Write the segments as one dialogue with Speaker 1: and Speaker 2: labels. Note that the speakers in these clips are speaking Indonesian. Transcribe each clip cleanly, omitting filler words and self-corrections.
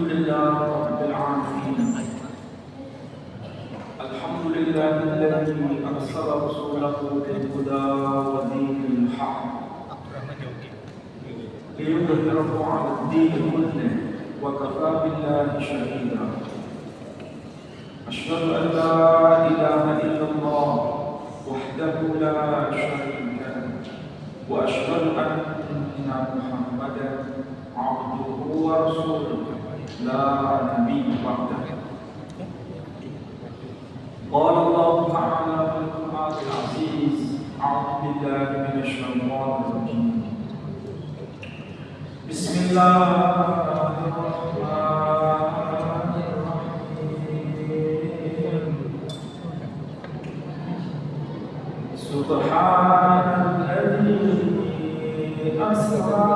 Speaker 1: لله رب العالمين. الحمد لله الذي أرسل رسوله بالهدى ودين الحق ليظهره على الدين كله وكفى بالله شهيدا. أشهد أن لا إله إلا الله وحده لا شريك له وأشهد أن محمدا عبده ورسوله لا نبي بعده. قال الله تعالى في القرآن العزيز: أعوذ بالله من الشيطان الرجيم. بسم الله الرحمن الرحيم. سبحان الذي أسرى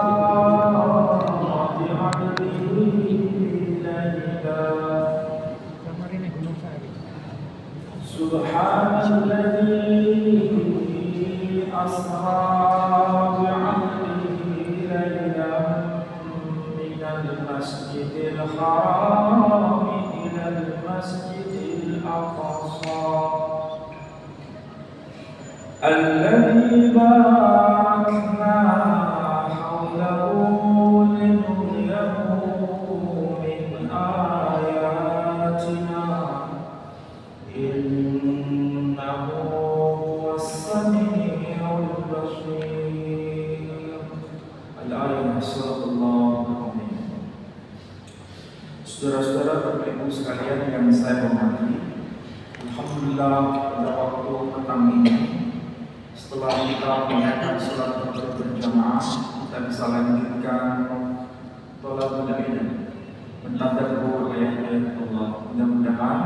Speaker 1: بعبده ليلا. سبحان الذي أسرى بعبده ليلا من المسجد الحرام إلى المسجد الأقصى الذي باركنا حوله لنريه من آياتنا إنه هو السميع البصير. Al-Ayah Surah Al-Azim. Saudara-saudara, Bapak Ibu sekalian yang saya hormati, alhamdulillah pada waktu petang ini, setelah kita menunaikan salat maghrib berjamaah, kita bisa lanjutkan thalabul ilm, mentadabbur ayat-ayat Allah. Mudah-mudahan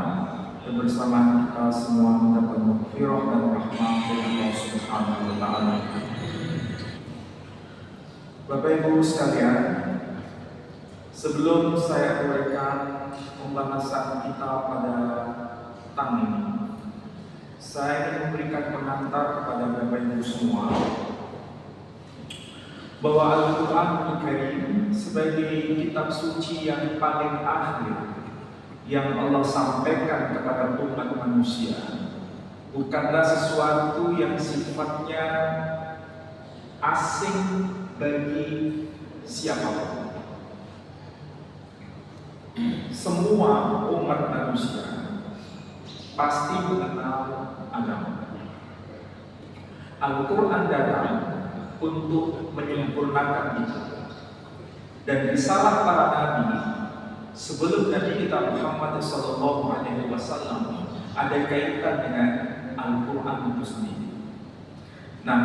Speaker 1: kebersamaan kita semua mendapat maghfirah dan rahmat dari Allah Subhanahu wa taala. Bapak Ibu sekalian, sebelum saya uraikan pembahasan kita pada petang ini, saya ingin memberikan pengantar kepada Bapak Ibu semua bahwa Al-Quran Al-Karim sebagai kitab suci yang paling akhir yang Allah sampaikan kepada umat manusia bukanlah sesuatu yang sifatnya asing bagi siapapun. Semua umat manusia pasti mengenal agama. Al-Quran datang untuk menyempurnakan itu, dan risalah para nabi sebelum Nabi kita Muhammad SAW ada kaitan dengan Al-Quran itu sendiri. Nah,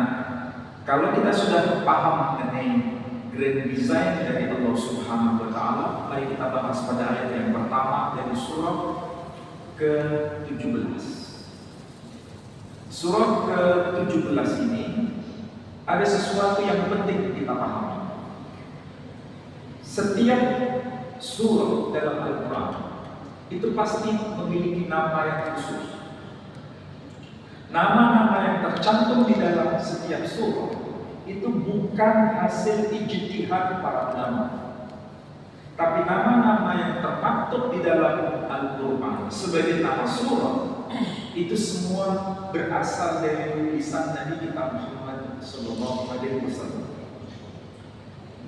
Speaker 1: kalau kita sudah paham mengenai grand design dari Allah Subhanahu wa taala, mari kita bahas pada ayat yang pertama dari surah ke-17. Surah ke-17 ini ada sesuatu yang penting kita pahami. Setiap surah dalam Al-Quran itu pasti memiliki nama yang khusus. Nama-nama yang tercantum di dalam setiap surah itu bukan hasil ijtihad para ulama, tapi nama-nama yang termaktub di dalam Al-Quran sebagai nama surah itu semua berasal dari lisan Nabi kita Muhammad SAW.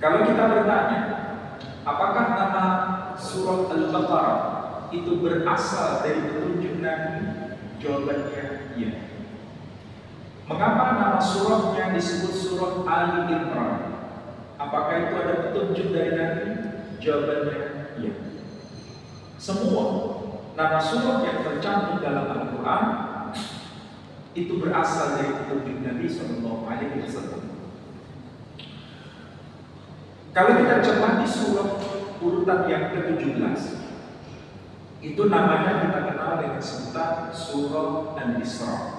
Speaker 1: Kalau kita bertanya, apakah nama surah Al-Baqarah itu berasal dari petunjuk Nabi? Jawabannya iya. Mengapa nama surahnya disebut surah Ali Imran? Apakah itu ada petunjuk dari Nabi? Jawabannya iya. Semua nama surah yang tercantum dalam Al-Quran itu berasal dari petunjuk Nabi SAW. Kalau kita cermati surah urutan yang ke-17, itu namanya kita kenal dengan sebutan surah Al-Isra.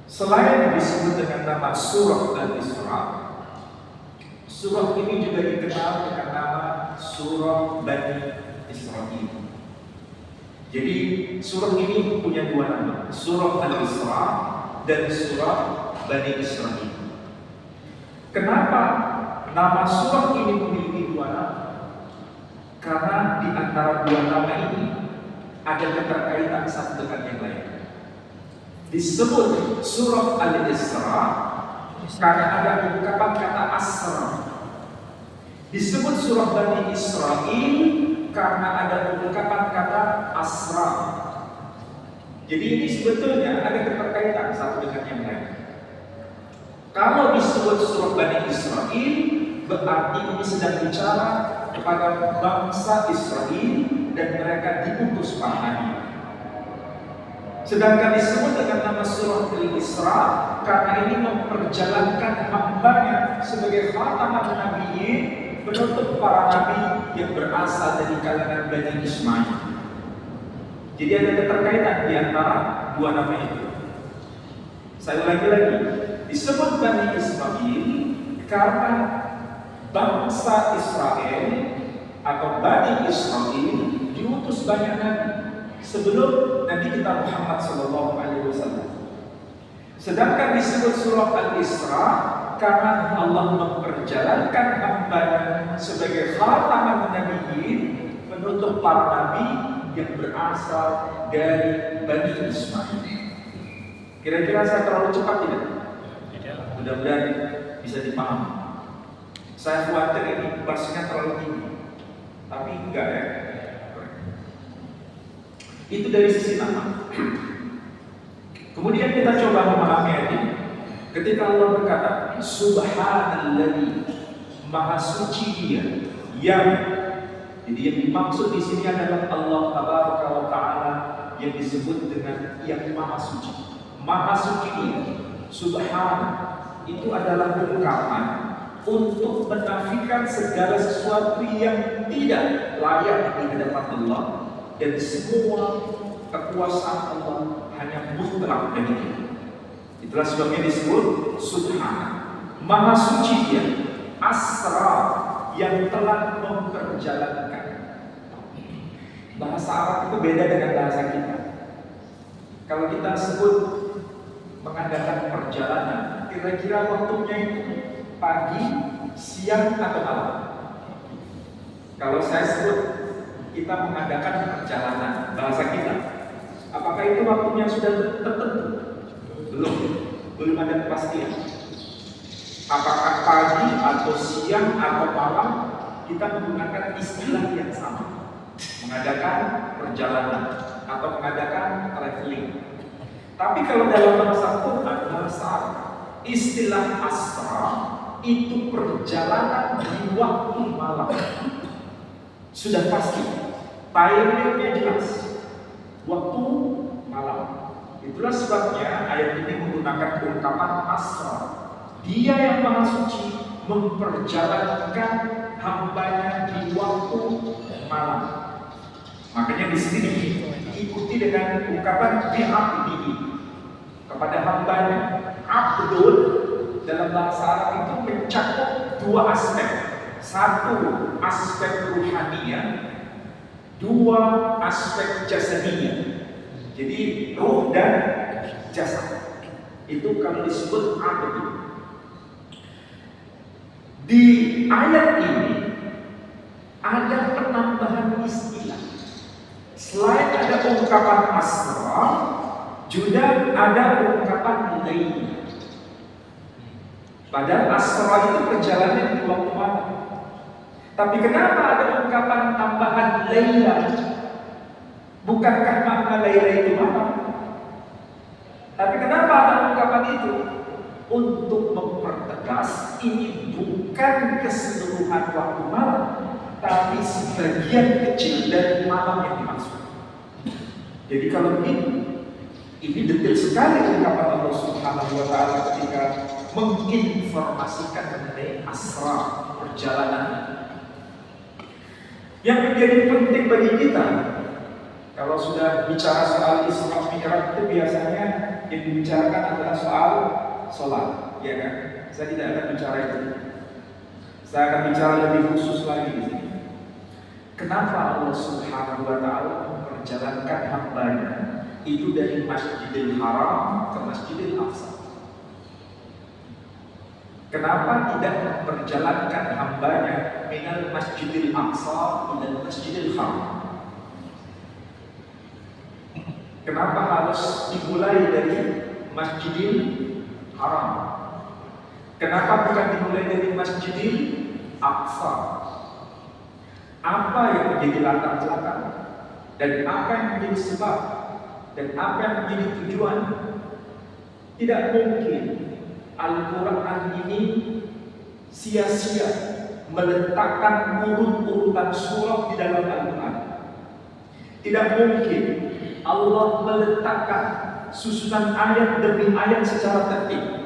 Speaker 1: Selain disebut dengan nama surah Al-Isra, surah ini juga dikenal dengan nama surah Bani Israil. Jadi surah ini punya dua nama, surah Al-Isra dan surah Bani Israil. Kenapa nama surah ini memiliki dua nama? Karena di antara dua nama ini ada keterkaitan satu dengan yang lain. Disebut surah Al-Isra karena ada ungkapan kata asra. Disebut surah Bani Israil karena ada ungkapan kata asra. Jadi ini sebetulnya ada keterkaitan satu dengan yang lain. Kalau disebut surah Bani Israil, berarti ini sedang bicara kepada bangsa Israel dan mereka diutus para nabi. Sedangkan disebut dengan nama surah Al-Isra karena ini memperjalankan hambanya sebagai khataman nabiyyin, penutup para nabi yang berasal dari kalangan Bani Ismail. Jadi ada keterkaitan di antara dua nama itu. Saya ulangi lagi, disebut Bani Ismail karena bangsa Israel atau Bani Israel diutus banyak nabi sebelum Nabi kita Muhammad SAW. Sedangkan disebut surah Al-Isra karena Allah memperjalankan hambanya sebagai khataman nabiyyin, penutup para nabi yang berasal dari Bani Ismail. Kira-kira saya terlalu cepat tidak? Mudah-mudahan bisa dipahami. Saya khawatir ini barsnya terlalu tinggi, tapi enggak ya. Itu dari sisi nama. Kemudian kita coba memahami ayat ini. Ketika Allah berkata, Subhanalladzi, Maha Suci Dia, yang jadi yang dimaksud di sini adalah Allah Tabaraka wa Ta'ala yang disebut dengan yang Maha Suci. Maha Suci Dia, Subhan, itu adalah ungkapan untuk menafikan segala sesuatu yang tidak layak di hadapan Allah, dan semua kekuasaan Allah hanya mutlak bagi Dia. Itulah sebabnya disebut Subhan, Maha Suci Dia, Asra, yang telah memperjalankan. Bahasa Arab itu beda dengan bahasa kita. Kalau kita sebut mengadakan perjalanan, kira-kira waktunya itu pagi, siang, atau malam? Kalau saya sebut kita mengadakan perjalanan, bahasa kita, apakah itu waktunya sudah tertentu? Belum ada kepastian. Apakah pagi atau siang atau malam? Kita menggunakan istilah yang sama, mengadakan perjalanan atau mengadakan traveling. Tapi kalau dalam bahasa Quran, bahasa Arab, istilah asra itu perjalanan di waktu malam. Sudah pasti, timingnya jelas, waktu malam. Itulah sebabnya ayat ini menggunakan ungkapan asra. Dia yang Maha Suci memperjalankan hambanya di waktu malam. Makanya di sini diikuti dengan ungkapan bi'abdihi, kepada hambanya. Abdul dalam bahasa Arab itu mencakup dua aspek. Satu, aspek ruhaniyah. Dua, aspek jasadiyah. Jadi ruh dan jasad. Itu kalau disebut abdul. Di ayat ini ada penambahan istilah. Selain ada ungkapan asra, juga ada ungkapan lain. Padahal asra itu perjalanan di waktu malam. Tapi kenapa ada ungkapan tambahan laila? Bukankah makna laila itu malam? Tapi kenapa ada ungkapan itu? Untuk mempertegas ini bukan keseluruhan waktu malam, tapi sebagian kecil dari malam yang dimaksud. Jadi kalau ini detail sekali ungkapan Allah Subhanahu wa Ta'ala ketika menginformasikan mengenai asra, perjalanan. Yang menjadi penting bagi kita, kalau sudah bicara soal Isra Mi'raj itu biasanya yang dibicarakan adalah soal sholat, ya kan? Saya tidak akan bicara itu. Saya akan bicara lebih khusus lagi di sini. Kenapa Allah Subhanahu wa Ta'ala memperjalankan hambanya itu dari Masjidil Haram ke Masjidil Aqsa? Kenapa tidak memperjalankan hambanya minal Masjidil Aqsa ila Masjidil Haram? Kenapa harus dimulai dari Masjidil Haram? Kenapa bukan dimulai dari Masjidil Aqsa? Apa yang menjadi latar belakang? Dan apa yang menjadi sebab? Dan apa yang menjadi tujuan? Tidak mungkin Al-Quran ini sia-sia meletakkan urutan surah di dalam Al-Quran. Tidak mungkin Allah meletakkan susunan ayat demi ayat secara tertib.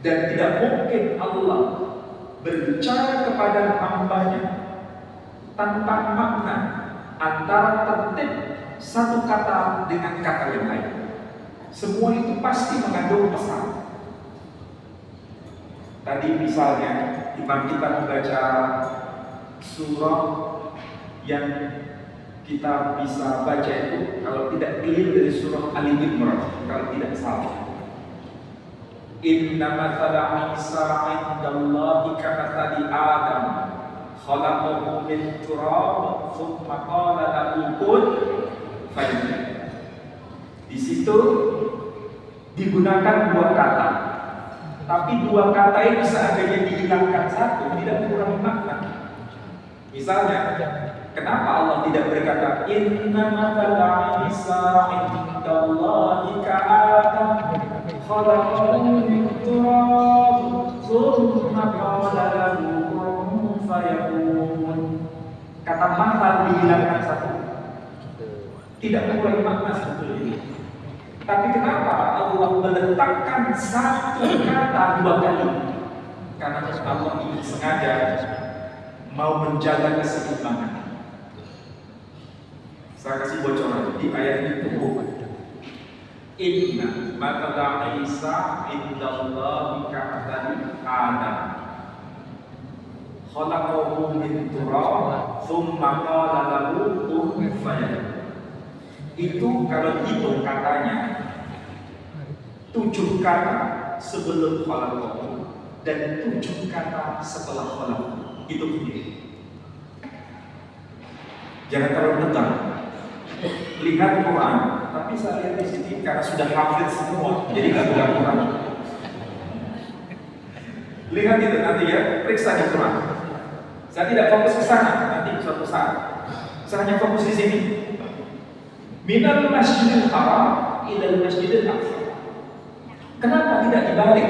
Speaker 1: Dan tidak mungkin Allah berbicara kepada hambanya tanpa makna antara tertib satu kata dengan kata yang lain. Semua itu pasti mengandung pesan. Tadi misalnya imam kita membaca surah yang kita bisa baca itu, kalau tidak clear, dari surah Ali Imran, kalau tidak salah. Inna mathala Isa indallahi kamathali Adam khalaqahu min turab thumma qala lahu kun fayakun. Di situ digunakan dua kata, tapi dua kata ini seandainya dihilangkan satu tidak mengurangi makna. Misalnya, kenapa Allah tidak berkata Inna mathala Isa indallahi ka'adam khalaqahu min turab thumma qala lahu kun fayakun. Kata mathal dihilangkan satu, tidak mengurangi makna sebetulnya. Tapi kenapa Allah meletakkan satu kata dua kali? Karena Allah ini sengaja mau menjaga keseimbangan. Saya kasih bocoran di ayat itu. Inna mathala Isa indallahi kamathali Adam khalaqahu min turab thumma qala lahu kun fayakun. Itu kalau hitung katanya 7 kata sebelum khalaqahu dan 7 kata setelah khalaqahu. Itu begini. Jangan terlalu tegang. Lihat Quran, tapi saya lihat di sini karena sudah hafid semua, jadi nggak pegang Quran. Lihat itu nanti ya, periksa di Quran. Saya tidak fokus ke sana nanti suatu saat. Saya hanya fokus di sini. Minal Masjidil Haram ilal Masjidil Aqsa. Kenapa tidak dibalik?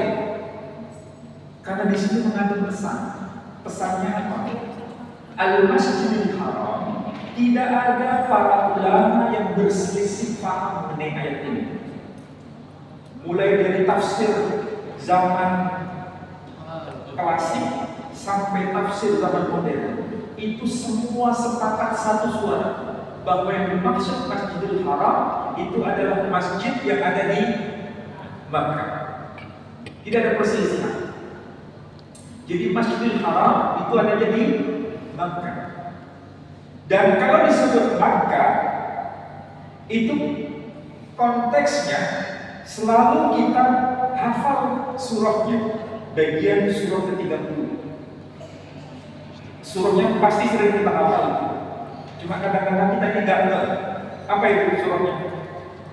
Speaker 1: Karena di sini mengandung pesan. Pesannya apa? Al-Masjidil Haram, tidak ada para ulama yang berselisih paham mengenai ayat ini. Mulai dari tafsir zaman klasik sampai tafsir zaman modern, itu semua sepakat satu suara bahwa yang dimaksud Masjidil Haram itu adalah masjid yang ada di Makkah. Tidak ada perselisihan. Jadi Masjidil Haram itu adanya di Makkah. Dan kalau disebut Makkah, itu konteksnya selalu kita hafal surahnya, bagian surah ke-30. Surahnya pasti sering kita hafal. Cuma kadang-kadang kita tidak tahu apa itu surahnya.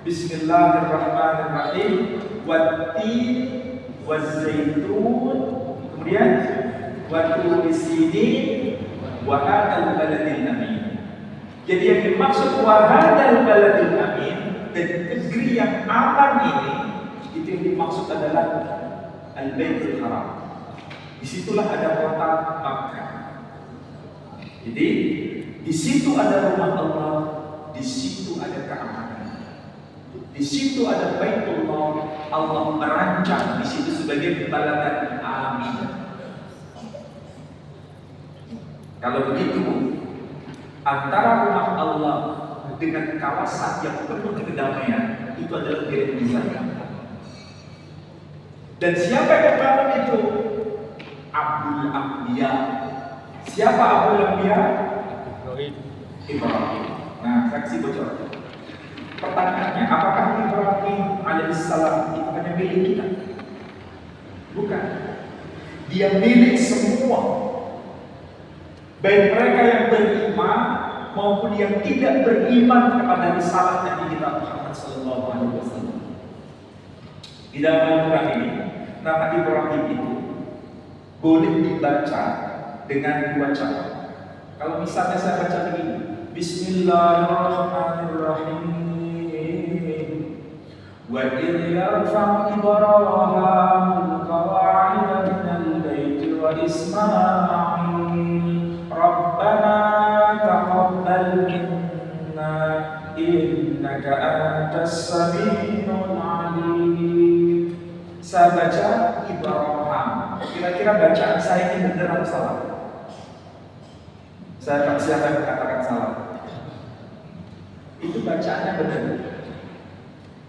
Speaker 1: Bismillahirrahmanirrahim. Wat-tin waz-zaitun. Kemudian wat-tur-sinin wa hadzal baladil amin. Jadi yang dimaksud wa hadzal baladil amin, dan negeri yang aman ini, itu yang dimaksud adalah Al-Baitul Haram. Disitulah ada kota Makkah. Jadi di situ ada rumah Allah, di situ ada keamanan, di situ ada Baitullah. Allah merancang di situ sebagai baladan amin. Kalau begitu, antara rumah Allah dengan kawasan yang penuh kedamaian itu adalah Grand Design. Dan siapa yang membangun itu? Abdul Anbiya. Siapa Abdul Anbiya? Ibrahim. Nah, saksi bocor. Pertanyaannya, apakah Ibrahim alaihissalam itu hanya milik kita? Bukan. Dia milik semua, baik mereka yang beriman maupun yang tidak beriman kepada risalah Nabi kita Muhammad sallallahu alaihi wasallam. Di dalam Al-Quran ini, nama Ibrahim itu boleh dibaca dengan dua cara. Kalau misalnya saya baca begini, Bismillahirrahmanirrahim. Wa idh yarfa'u Ibrahimul qawa'ida minal baiti wa Ismail Rabbana taqabbal minna innaka antas samiul alim. Saya baca Ibrahim. Kira-kira bacaan saya ini benar atau salah? Saya tak siapa katakan salah. Itu bacaannya benar.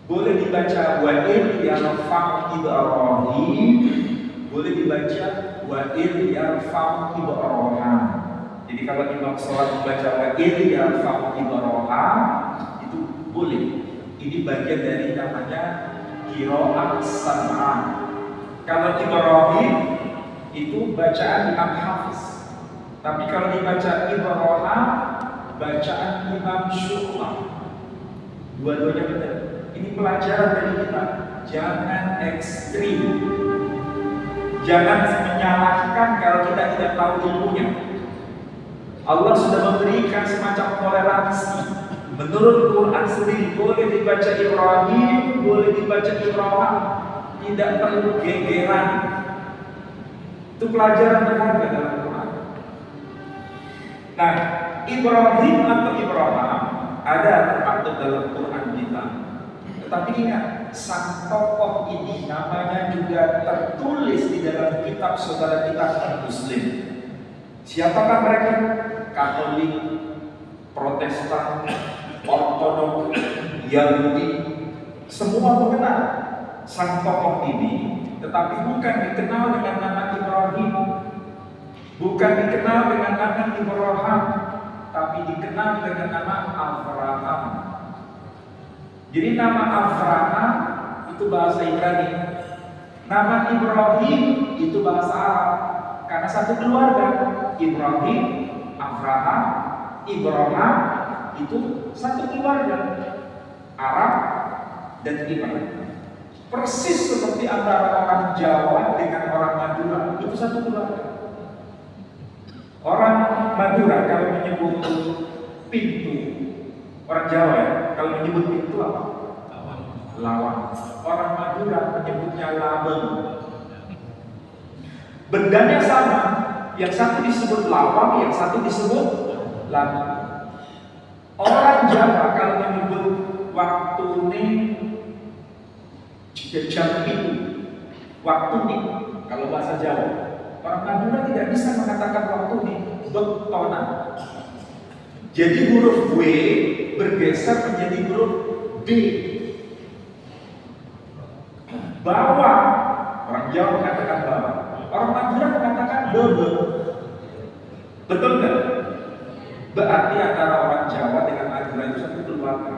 Speaker 1: Boleh dibaca wa in yarfa'u Ibrahim, boleh dibaca wa in yarfa'u Ibrahim. Jadi kalau imam sholat membaca wa in yarfa'u Ibrahim itu boleh. Ini bagian dari namanya qiraat sam'ah. Kalau Ibrahim itu bacaan Imam Hafiz. Tapi kalau dibaca Ibrahim, bacaan Imam Syu'bah. Dua-duanya benar. Ini pelajaran dari kita. Jangan ekstrim. Jangan menyalahkan kalau kita tidak tahu ilmunya. Allah sudah memberikan semacam toleransi. Menurut Quran sendiri boleh dibaca Ibrahim, boleh dibaca Ibrahim. Tidak perlu gegeran. Itu pelajaran berharga dalam Quran. Nah, Ibrahim atau Ibrahim ada termaktub dalam Quran kita. Tetapi ingat, sang tokoh ini namanya juga tertulis di dalam kitab saudara kita Muslim. Siapakah mereka? Katolik, Protestan, Ortodok, Yahudi, semua mengenal sang tokoh ini, tetapi bukan dikenal dengan nama Ibrahim, bukan dikenal dengan nama Ibrahim, tapi dikenal dengan nama Abraham. Jadi nama Abraham itu bahasa Ibrani, nama Ibrahim itu bahasa Arab, karena satu keluarga. Ibrahim, Abraham, Ibrahim itu satu keluarga, Arab dan Ibrani. Persis seperti antara orang Jawa dengan orang Madura, itu satu keluarga. Orang Madura kalau menyebut pintu, orang Jawa ya, kalau menyebut pintu apa? Lawang. Orang Madura menyebutnya labeng. Bendanya sama, yang satu disebut lawang, yang satu disebut labeng. Orang Jawa kalau menyebut waktu ini jam itu, waktu ini, kalau bahasa Jawa. Orang Madura tidak bisa mengatakan waktu ini, betonan. Jadi huruf W bergeser menjadi huruf B. Bawah, orang Jawa mengatakan bawah. Orang Madura mengatakan bebe. Betul nggak? Berarti antara orang Jawa dengan Madura itu satu keluarga.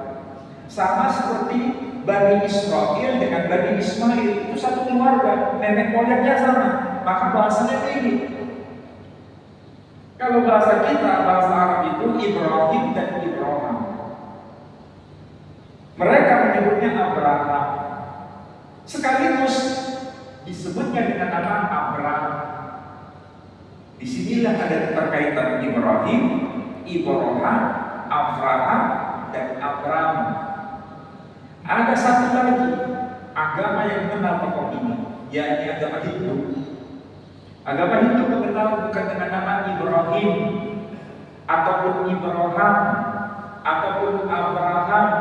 Speaker 1: Sama seperti Bani Israel dengan Bani Ismail itu satu keluarga, nenek moyangnya sama, maka bahasanya ini. Kalau bahasa kita, bahasa Arab itu Ibrahim dan Ibrahim. Mereka menyebutnya Abraham. Sekaligus disebutnya dengan nama Abraham. Disinilah ada keterkaitan Ibrahim, Ibrahim, Abraham, dan Abraham. Ada satu lagi agama yang mengenal tokoh ini, yakni agama Hindu. Agama Hindu mengenal bukan dengan nama Ibrahim, ataupun Ibrahim, ataupun Abraham,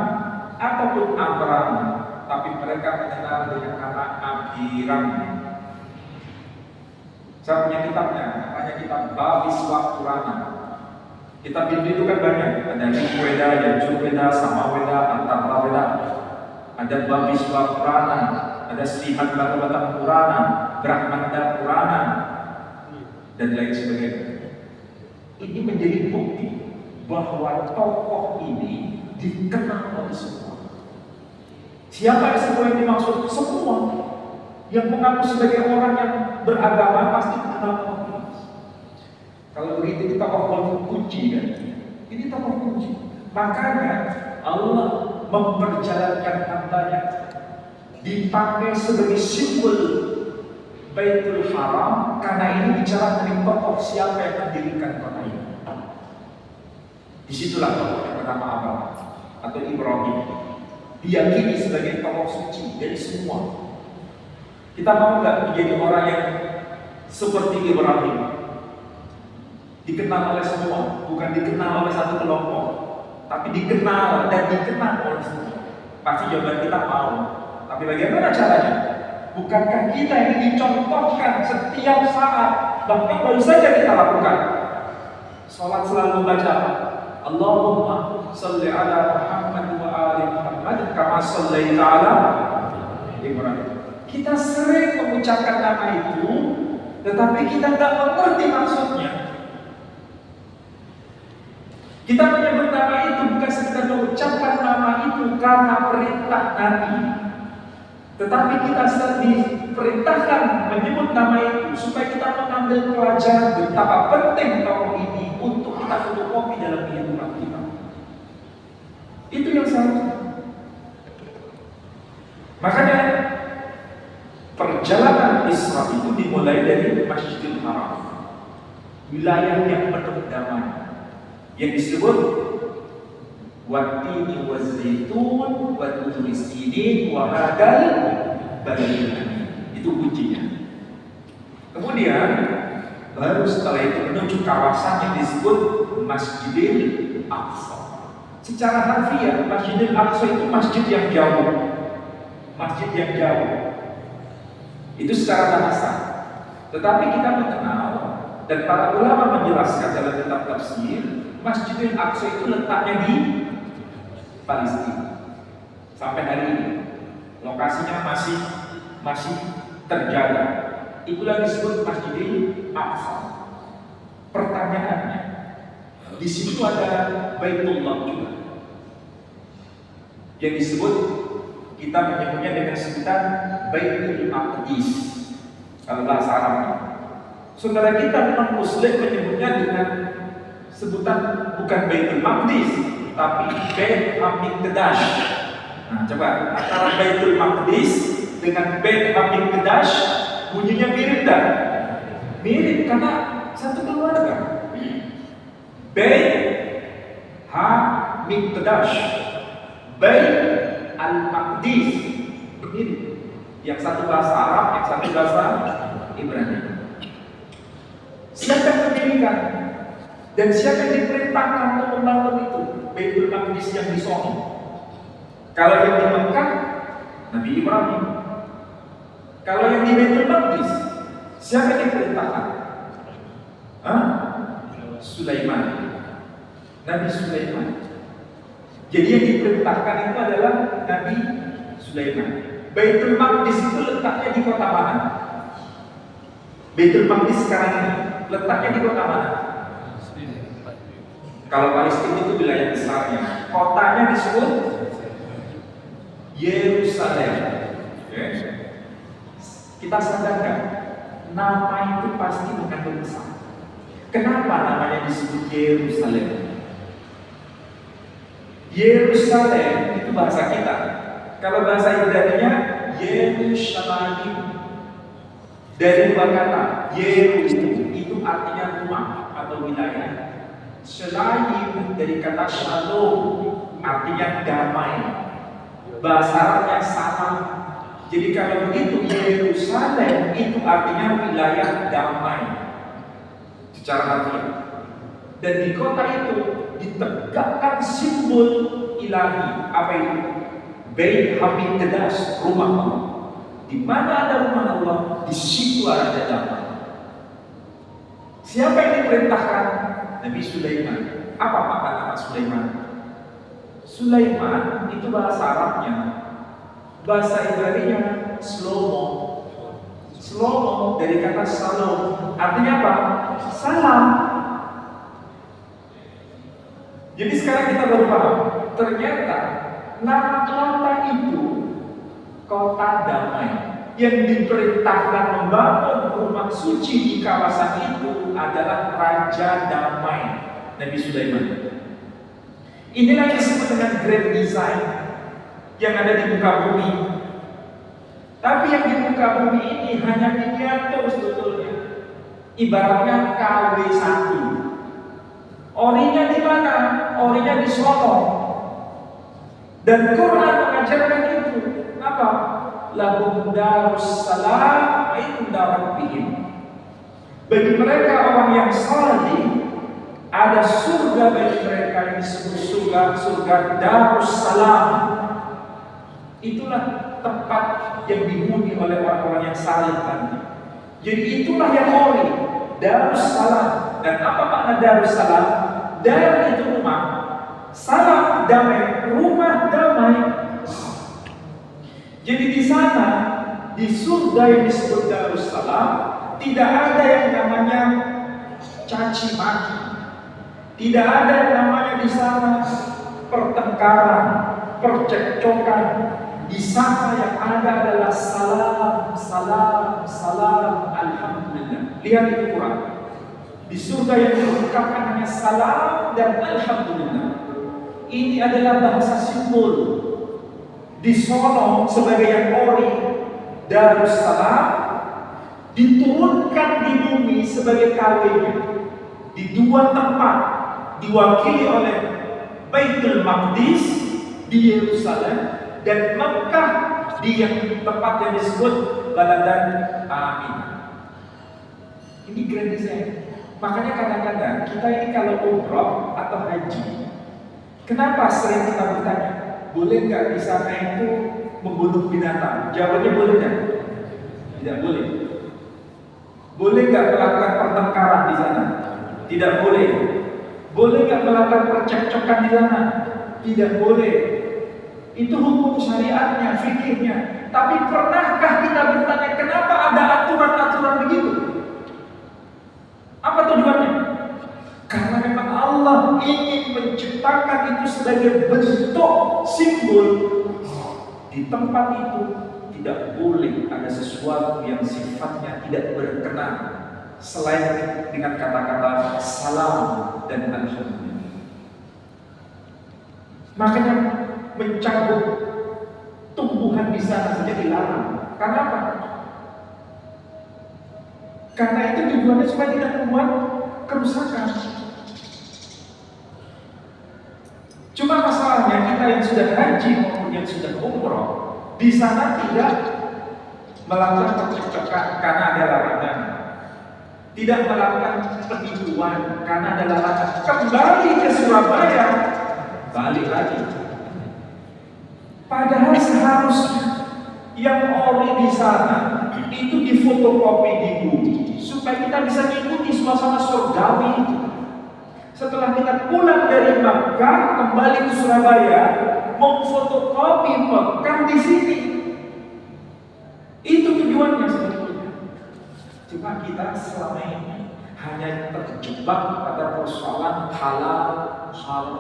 Speaker 1: ataupun Abraham, tapi mereka mengenal dengan nama Abiram. Saya punya kitabnya, namanya kitab Bhabhiswa Purana. Kitab Hindu itu kan banyak, ada Rigveda, Yajurveda, Samaveda, Atharvaveda. Ada Bhabhiswa Purana, ada Srimad Bhagavatam Purana, Brahmanda Purana, dan lain sebagainya. Ini menjadi bukti bahwa tokoh ini dikenal oleh semua. Siapa yang semua yang dimaksud? Semua. Yang mengaku sebagai orang yang beragama pasti kenal Allah. Kalau begitu kita tokoh kunci kan? Ini tokoh kunci. Makanya Allah memperjalankan hambanya dipakai sebagai simbol Baitul Haram karena ini bicara dari tokoh siapa yang mendirikan kota ini. Disitulah tokoh yang bernama Abraham atau Ibrahim diyakini sebagai tokoh suci dari semua. Kita mau nggak menjadi orang yang seperti Ibrahim, dikenal oleh semua, bukan dikenal oleh satu kelompok, tapi dikenal dan dikenal oleh semua? Pasti jawaban kita mau. Tapi bagaimana caranya? Bukankah kita ini dicontohkan setiap saat, bahkan baru saja kita lakukan sholat selalu baca Allahumma salli ala Muhammad wa ali Muhammad kama sallaita ala Ibrahim. Kita sering mengucapkan nama itu, tetapi kita tidak mengerti maksudnya. Kita menyebut nama itu bukan sekedar mengucapkan nama itu karena perintah Nabi, tetapi kita diperintahkan menyebut nama itu supaya kita mengambil pelajaran betapa penting tokoh ini untuk kita fotokopi dalam kehidupan kita. Itu yang seharusnya. Makanya perjalanan Isra itu dimulai dari Masjidil Haram, wilayah yang penuh damai, yang disebut Wat-tini waz-zaitun wa turi sinin wa hadal baladil amin. Itu kuncinya. Kemudian baru setelah itu menuju kawasan yang disebut Masjidil Aqsa. Secara harfiah Masjidil Aqsa itu masjid yang jauh. Masjid yang jauh. Itu secara bahasa. Tetapi kita mengenal dan para ulama menjelaskan dalam kitab tafsir, Masjidil Aqsa itu letaknya di Palestina. Sampai hari ini lokasinya masih terjaga. Itulah disebut Masjidil Aqsa. Pertanyaannya, di situ ada Baitullah juga, yang disebut, kita menyebutnya dengan sebutan Baitul Maqdis kalau bahasa Arabnya. Saudara kita non-Muslim menyebutnya dengan sebutan bukan Baitul Maqdis, tapi Bait Hamikdash. Nah, coba antara Baitul Maqdis dengan Bait Hamikdash bunyinya mirip dah? Mirip karena satu keluarga. Bait Hamikdash, Bait Al-Maqdis, mirip. Yang satu bahasa Arab, yang satu bahasa Ibrani. Siapa yang mendirikan? Dan siapa yang diperintahkan untuk membangun itu? Baitul Maqdis yang di Sono. Kalau yang di Mekah, Nabi Ibrahim. Kalau yang di Baitul Maqdis, siapa yang diperintahkan? Sulaiman. Nabi Sulaiman. Jadi yang diperintahkan itu adalah Nabi Sulaiman. Baitul Maqdis itu letaknya di kota mana? Baitul Maqdis sekarang ini letaknya di kota mana? Kalau Palestina itu wilayah besarnya, kotanya disebut Yerusalem. Okay. Kita sadarkan, nama itu pasti mengandung pesan. Kenapa namanya disebut Yerusalem? Yerusalem itu bahasa kita. Kalau bahasa Ibrani-nya Yerushalayim. Dari dua kata, Yeru itu artinya rumah atau wilayah. Shalayim dari kata shalom, artinya damai. Bahasa Arabnya salam. Jadi kalau begitu Yerusalem itu artinya wilayah damai secara harfiah. Dan di kota itu ditegakkan simbol ilahi. Apa itu? Bait Hamikdash, rumah Allah. Di mana ada rumah Allah, di situ ada damai. Siapa yang diperintahkan? Nabi Sulaiman. Apa makna nama Sulaiman? Sulaiman itu bahasa Arabnya, bahasa Ibrani-nya Shlomo. Shlomo dari kata Shalom, artinya apa? Salam. Jadi sekarang kita baru paham, ternyata nama kota itu kota damai. yang diperintahkan membangun rumah suci di kawasan itu adalah Raja Damai, Nabi Sulaiman. Inilah yang disebut dengan Grand Design yang ada di muka bumi. Tapi yang di muka bumi ini hanya miniatur sebetulnya. Ibaratnya KW1. Orinya di mana? Orinya di Solo. Dan Quran mengajarkan itu apa? Lahum darussalam inda rabbihim. Bagi mereka orang yang saleh ada surga bagi mereka yang disebut surga Darussalam. Itulah tempat yang dihuni oleh orang-orang yang saleh nanti. Jadi itulah yang ori, Darussalam. Dan apa makna Darussalam? Dar itu rumah, salam damai, rumah damai. Jadi di sana, di surga yang disebut Darussalam, tidak ada yang namanya caci maki. Tidak ada yang namanya di sana pertengkaran, percekcokan. Di sana yang ada adalah salam, salam, salam, alhamdulillah. Lihat di Quran. Di surga yang diungkapkan hanya salam dan alhamdulillah. Ini adalah bahasa simbol. Di Solo sebagai yang ori Darussalam, diturunkan di bumi sebagai KW-nya di dua tempat, diwakili oleh Baitul Maqdis di Yerusalem dan Mekah di yang tempat yang disebut Baladan Amin. Ini grand design. Makanya kadang-kadang kita ini kalau umroh atau haji, kenapa sering kita bertanya, boleh nggak di sana itu membunuh binatang? Jawabannya boleh nggak? Tidak boleh. Boleh nggak melakukan pertengkaran di sana? Tidak boleh. Boleh nggak melakukan percekcokan di sana? Tidak boleh. Itu hukum syariatnya, fikihnya. Tapi pernahkah kita bertanya kenapa ada aturan-aturan begitu? Apa tujuannya? Karena memang Allah ingin menciptakan itu sebagai bentuk simbol. Di tempat itu tidak boleh ada sesuatu yang sifatnya tidak berkenan selain dengan kata-kata salam dan alhamdulillah. Makanya mencabut tumbuhan di sana saja dilarang. Karena apa? Karena itu tujuannya supaya tidak membuat kerusakan. Cuma masalahnya kita yang sudah haji maupun yang sudah umroh di sana tidak melakukan percekcokan karena ada larangan. Tidak melakukan penipuan karena ada larangan. Kembali ke Surabaya, balik lagi. Padahal seharusnya yang ori di sana itu difotokopi di bumi supaya kita bisa mengikuti suasana surgawi. Setelah kita pulang dari Makkah kembali ke Surabaya, memfotokopi Makkah di sini. Itu tujuannya sebetulnya. Cuma kita selama ini hanya terjebak pada persoalan halal, haram,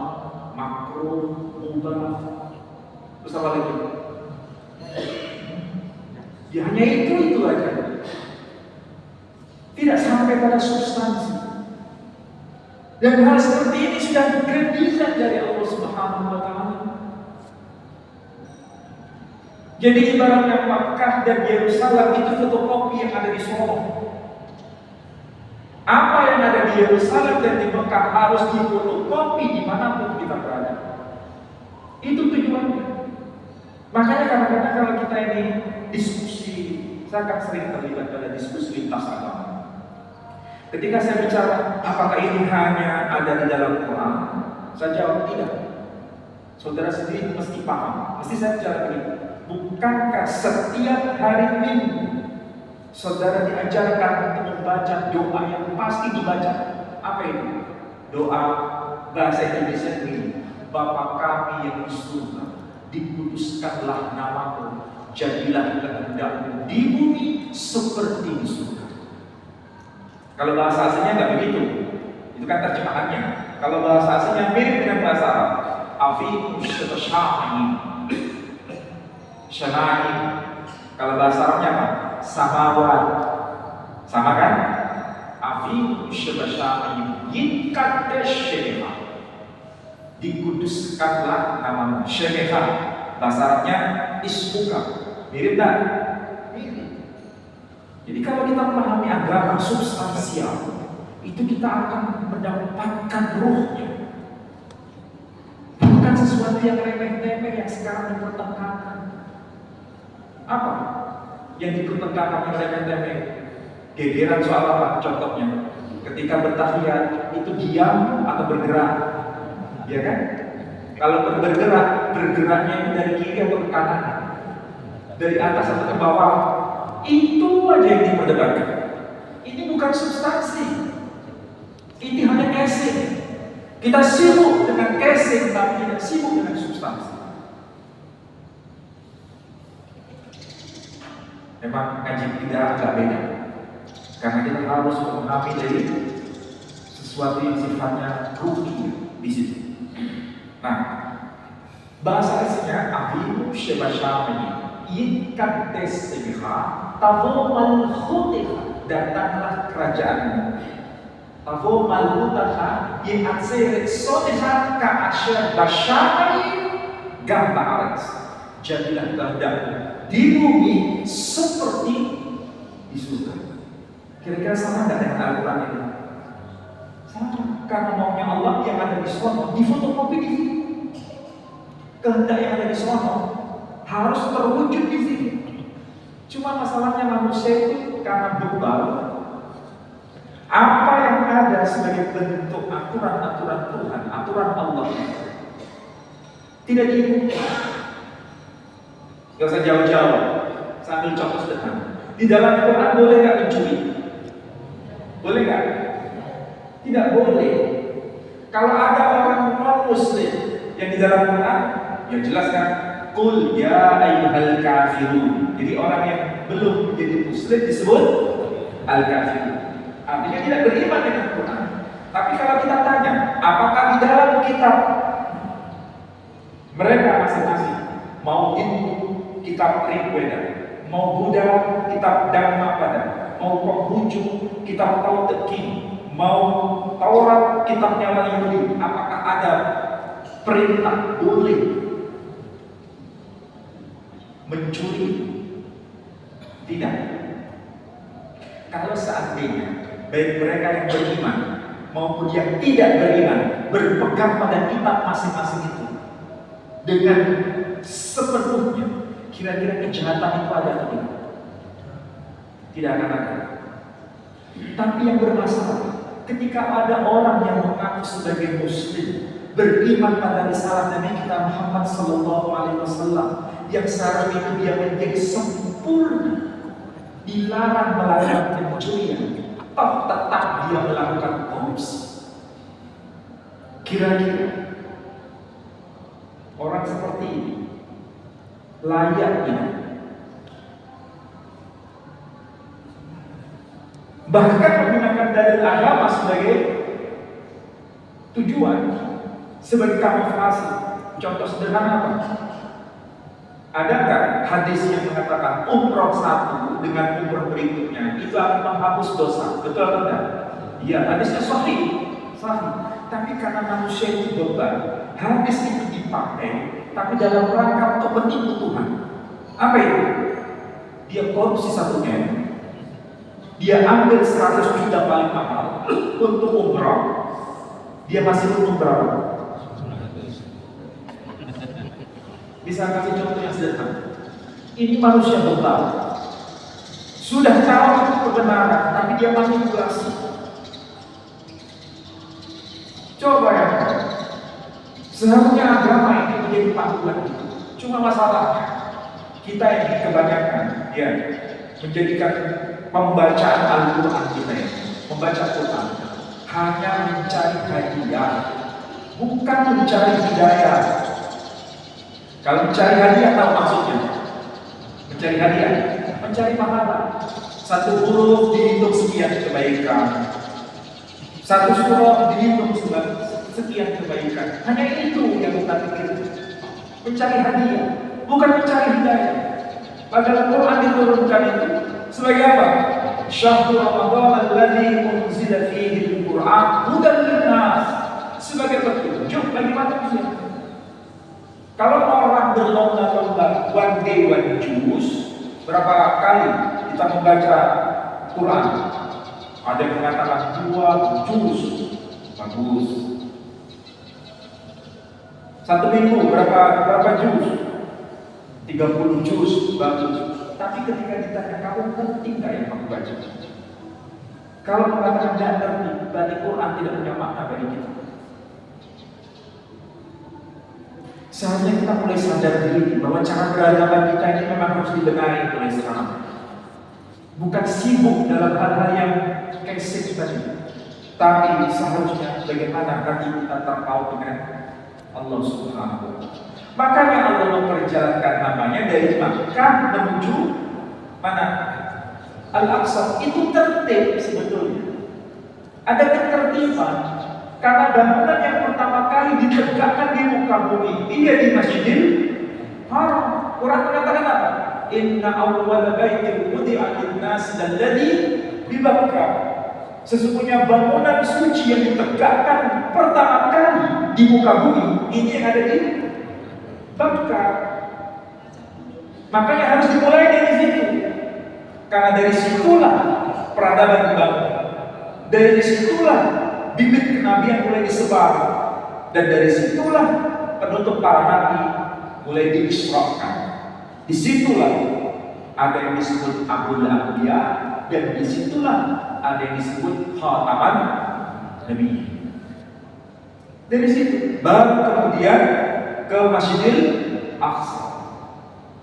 Speaker 1: makruh, mubah. Terus apa lagi? Ya hanya itu aja. Tidak sampai pada substansi. Dan hal seperti ini sudah dikredibilkan dari Allah Subhanahu wa Ta'ala. Jadi ibaratnya Makkah dan Yerusalem itu fotokopi yang ada di Solo. Apa yang ada di Yerusalem dan di Makkah harus difotokopi dimanapun kita berada. Itu tujuannya. Makanya kadang-kadang kalau kita ini diskusi, saya akan sering terlibat pada diskusi lintas agama. Ketika saya bicara apakah ini hanya ada di dalam Quran, saya jawab tidak. Saudara sendiri mesti paham. Mesti saya bicara begini. Bukankah setiap hari Minggu saudara diajarkan untuk membaca doa yang pasti dibaca? Apa itu? Doa bahasa Indonesia ini. Bapa kami yang di surga, dikuduskanlah namamu, jadilah kehendakmu di bumi seperti di surga. Kalau bahasa aslinya nggak begitu, itu kan terjemahannya. Kalau bahasa aslinya mirip dengan bahasa Arab. Afiqus syana'i, Kalau bahasa Arabnya apa? Samawat. Sama kan? Afimu syabashami yikades syekha. Dikuduskanlah namamu. Syekha. Bahasa Arabnya ismuka. Mirip tak? Mirip. Jadi kalau kita memahami agama substansial, itu kita akan mendapatkan ruhnya. Bukan sesuatu yang remeh-temeh yang sekarang dipertentangkan. Apa yang dipertentangkan yang remeh-temeh? Gegeran soal apa? Contohnya, ketika bertahiyat itu diam atau bergerak, ya kan? Kalau bergerak, bergeraknya itu dari kiri atau ke kanan, dari atas atau ke bawah, itu aja yang diperdebatkan. Ini bukan substansi, ini hanya casing. Kita sibuk dengan casing, tapi tidak sibuk dengan substansi. Memang kaji kita agak beda, karena kita harus memahami dari sesuatu yang sifatnya ruhi di situ. Nah, bahasa aslinya abimu syabashami yikades sebiha tavumal khutiha, datanglah kerajaanmu. Tavumal khutiha yi'atsir sotiha ka'asyar bashami gambarat. Jadilah kehendakmu di bumi seperti di surga. Kira-kira sama nggak dengan Al-Quran ini? Sama, karena maunya Allah yang ada di sono difotokopi di sini. Kehendak yang ada di sono harus terwujud di sini. Cuma masalahnya manusia itu karena bebal, apa yang ada sebagai bentuk aturan-aturan Tuhan, aturan Allah, tidak diikuti. Gak usah jauh-jauh, sambil contoh sederhana. Di dalam Quran boleh nggak mencuri? Boleh nggak? Tidak boleh. Kalau ada orang non-Muslim yang di dalam Quran, ya jelas kan? Qul ya ayyuhal kafirun. Jadi orang yang belum menjadi Muslim disebut al-kafirun. Artinya tidak beriman dengan Quran. Tapi kalau kita tanya, apakah di dalam kitab mereka masing-masing, mau Hindu kitab Rigveda, mau Buddha kitab Dhammapada, mau Konghucu kitab Tao Te Ching, mau Taurat kitabnya orang Yahudi, apakah ada perintah boleh mencuri? Tidak. Kalau seandainya baik mereka yang beriman maupun yang tidak beriman berpegang pada kitab masing-masing itu dengan sepenuhnya, kira-kira kejahatan itu ada atau tidak? Tidak akan ada. Tapi yang bermasalah, ketika ada orang yang mengaku sebagai Muslim, beriman pada risalah Nabi kita Muhammad Sallallahu Alaihi Wasallam, yang sekarang itu dia menjadi sempurna, dilarang melakukan pencurian, toh tetap dia melakukan korupsi. Kira-kira orang seperti ini layak hidup? Bahkan menggunakan dalil agama sebagai tujuan, sebagai kamuflase. Contoh sederhana apa? Adakah hadis yang mengatakan umroh satu dengan umroh berikutnya itu akan menghapus dosa? Betul atau tidak? Iya, hadisnya sahih. Tapi karena manusia itu beban, hadis itu dipakai, tapi dalam rangka untuk menipu Tuhan. Apa itu? Dia korupsi satunya. Dia ambil 100 juta paling mahal untuk umroh. Dia masih untung berapa? Bisa kasih contoh yang sederhana. Ini manusia berbal, sudah tahu itu kebenaran, tapi dia manipulasi. Coba ya, seharusnya agama ini menjadi panduan. Cuma masalahnya kita yang kebanyakan ya menjadikan pembacaan Al-Quran kita ya, membaca Quran hanya mencari hadiah, bukan mencari hidayah. Kalau mencari hadiah tahu maksudnya? Mencari hadiah, mencari pahala. Satu huruf dihitung sekian kebaikan, satu surah dihitung sekian kebaikan. Hanya itu yang kita pikir. Mencari hadiah, bukan mencari hidayah. Padahal Quran diturunkan itu sebagai apa? Syahrul Ramadan alladzi unzila fihi al-Qur'an hudan lin-nas, sebagai petunjuk bagi manusia. Kalau orang berlomba-lomba one day one juice, berapa kali kita membaca Quran? Ada yang mengatakan 2 juz, bagus. 1 minggu berapa juz? 30 juz, bagus. Tapi ketika ditanya kamu ngerti nggak yang kamu baca? Kalau mengatakan tidak ngerti, berarti Quran tidak punya makna bagi kita. Seharusnya kita mulai sadar diri bahwa cara beragama kita ini memang harus dibenahi mulai sekarang. Bukan sibuk dalam hal-hal yang kesek tadi, tapi seharusnya bagaimana hati kita terpaut dengan Allah Subhanahu wa Ta'ala. Makanya Allah memperjalankan namanya dari Makkah menuju mana? Al-Aqsa. Itu tertib sebetulnya. Ada ketertiban karena bangunan yang pertama kali ditegakkan di muka bumi dia di Masjidil Haram. Quran mengatakan apa? Inna awwala baitin wudi'a lin-nas alladzi bi Makkah. Sesungguhnya bangunan suci yang ditegakkan pertama kali di muka bumi ini yang ada di Makkah. Makanya harus dimulai dari situ. Karena dari situlah peradaban dibangun. Dari situlah bibit kenabian mulai disebar. Dan dari situlah penutup para nabi mulai diisrakan. Disitulah ada yang disebut Abul Anbiya, dan disitulah ada yang disebut Khataman Nabi. Dari situ baru kemudian ke Masjidil Aqsa.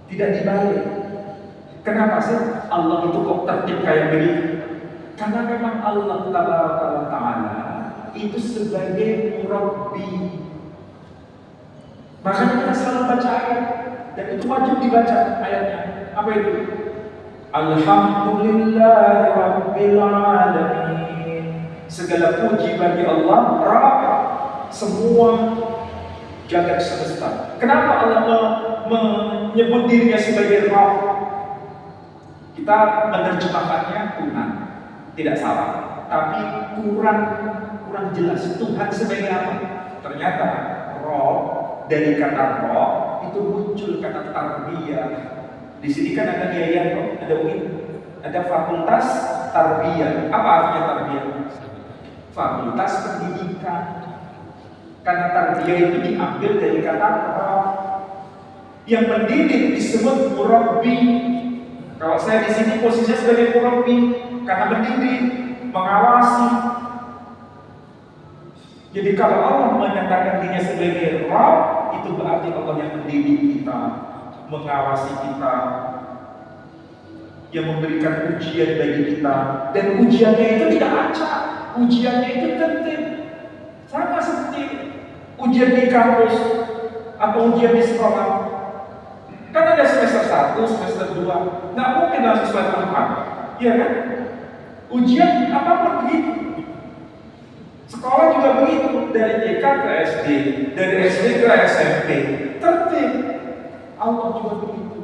Speaker 1: Tidak dibalik. Kenapa sih Allah itu kok tertib kayak begitu? Karena memang Allah Ta'ala itu sebagai Murabbi. Makanya kita selalu baca ayat, dan itu wajib dibaca ayatnya. Apa itu? Alhamdulillahi Rabbil Alamin. Segala puji bagi Allah Rabb semua jagat semesta. Kenapa Allah menyebut dirinya sebagai Rabb? Kita menerjemahkannya Tuhan, tidak salah, tapi kurang jelas. Tuhan sebagai apa? Ternyata Rabb, dari kata Rabb itu muncul kata tarbiyah. Di sini kan ada biaya, ada UIN, ada fakultas tarbiyah. Apa artinya tarbiyah? Fakultas pendidikan. Karena tarbiyah itu diambil dari kata Rabb. Yang mendidik disebut murabbi. Kalau saya di sini posisinya sebagai murabbi, karena mendidik, mengawasi. Jadi kalau Allah menyatakan dirinya sebagai Rabb, itu berarti Allah yang mendidik kita, mengawasi kita, yang memberikan ujian bagi kita. Dan ujiannya itu tidak acak, ujiannya itu tertib. Sama seperti ujian di kampus atau ujian di sekolah. Kan ada semester 1, semester 2, nggak mungkin langsung semester 4, iya kan? Ujian apapun begitu. Sekolah juga begitu, dari TK ke SD, dari SD ke SMP, tertib. Allah juga begitu.